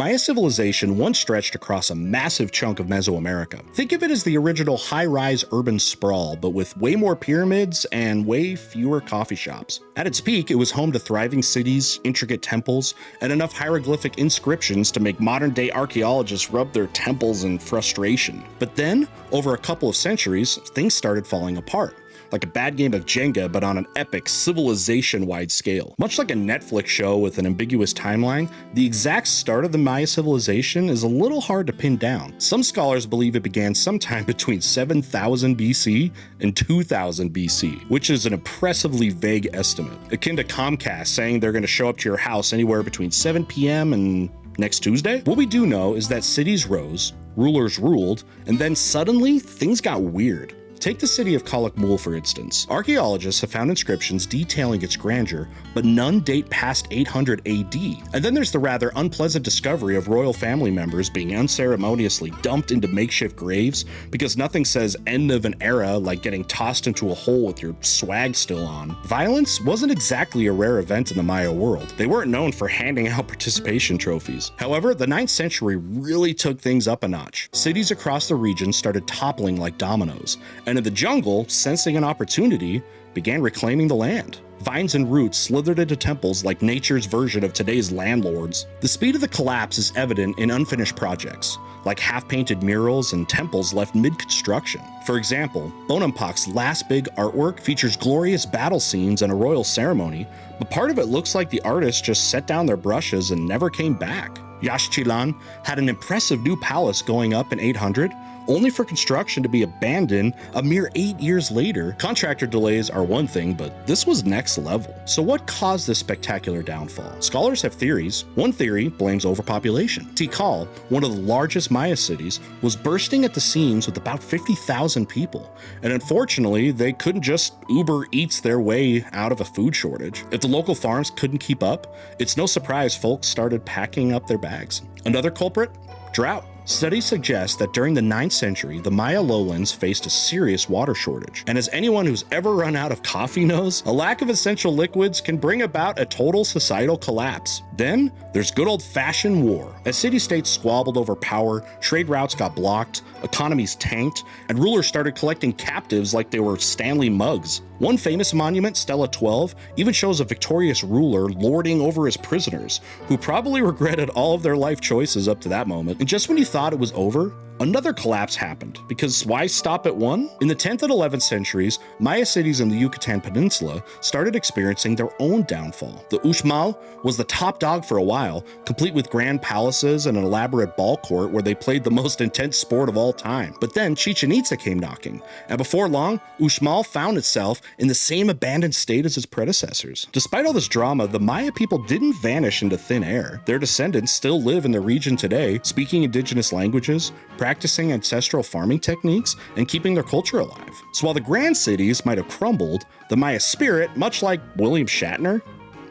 Maya civilization once stretched across a massive chunk of Mesoamerica. Think of it as the original high-rise urban sprawl, but with way more pyramids and way fewer coffee shops. At its peak, it was home to thriving cities, intricate temples, and enough hieroglyphic inscriptions to make modern-day archaeologists rub their temples in frustration. But then, over a couple of centuries, things started falling apart. Like a bad game of Jenga, but on an epic, civilization-wide scale. Much like a Netflix show with an ambiguous timeline, the exact start of the Maya civilization is a little hard to pin down. Some scholars believe it began sometime between 7000 BC and 2000 BC, which is an impressively vague estimate, akin to Comcast saying they're going to show up to your house anywhere between 7 p.m. and next Tuesday. What we do know is that cities rose, rulers ruled, and then suddenly things got weird. Take the city of Calakmul, for instance. Archaeologists have found inscriptions detailing its grandeur, but none date past 800 AD. And then there's the rather unpleasant discovery of royal family members being unceremoniously dumped into makeshift graves because nothing says end of an era like getting tossed into a hole with your swag still on. Violence wasn't exactly a rare event in the Maya world. They weren't known for handing out participation trophies. However, the 9th century really took things up a notch. Cities across the region started toppling like dominoes, and in the jungle, sensing an opportunity, began reclaiming the land. Vines and roots slithered into temples like nature's version of today's landlords. The speed of the collapse is evident in unfinished projects, like half-painted murals and temples left mid-construction. For example, Bonampak's last big artwork features glorious battle scenes and a royal ceremony, but part of it looks like the artists just set down their brushes and never came back. Yaxchilan had an impressive new palace going up in 800, only for construction to be abandoned a mere 8 years later. Contractor delays are one thing, but this was next level. So what caused this spectacular downfall? Scholars have theories. One theory blames overpopulation. Tikal, one of the largest Maya cities, was bursting at the seams with about 50,000 people, and unfortunately, they couldn't just Uber Eats their way out of a food shortage. If the local farms couldn't keep up, it's no surprise folks started packing up their bags. Another culprit? Drought. Studies suggest that during the 9th century, the Maya lowlands faced a serious water shortage. And as anyone who's ever run out of coffee knows, a lack of essential liquids can bring about a total societal collapse. Then, there's good old-fashioned war. As city-states squabbled over power, trade routes got blocked, economies tanked, and rulers started collecting captives like they were Stanley mugs. One famous monument, Stela 12, even shows a victorious ruler lording over his prisoners, who probably regretted all of their life choices up to that moment. And just when you thought it was over, another collapse happened, because why stop at one? In the 10th and 11th centuries, Maya cities in the Yucatan Peninsula started experiencing their own downfall. The Uxmal was the top dog for a while, complete with grand palaces and an elaborate ball court where they played the most intense sport of all time. But then Chichen Itza came knocking, and before long, Uxmal found itself in the same abandoned state as its predecessors. Despite all this drama, the Maya people didn't vanish into thin air. Their descendants still live in the region today, speaking indigenous languages, practicing ancestral farming techniques, and keeping their culture alive. So while the grand cities might have crumbled, the Maya spirit, much like William Shatner,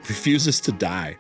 refuses to die.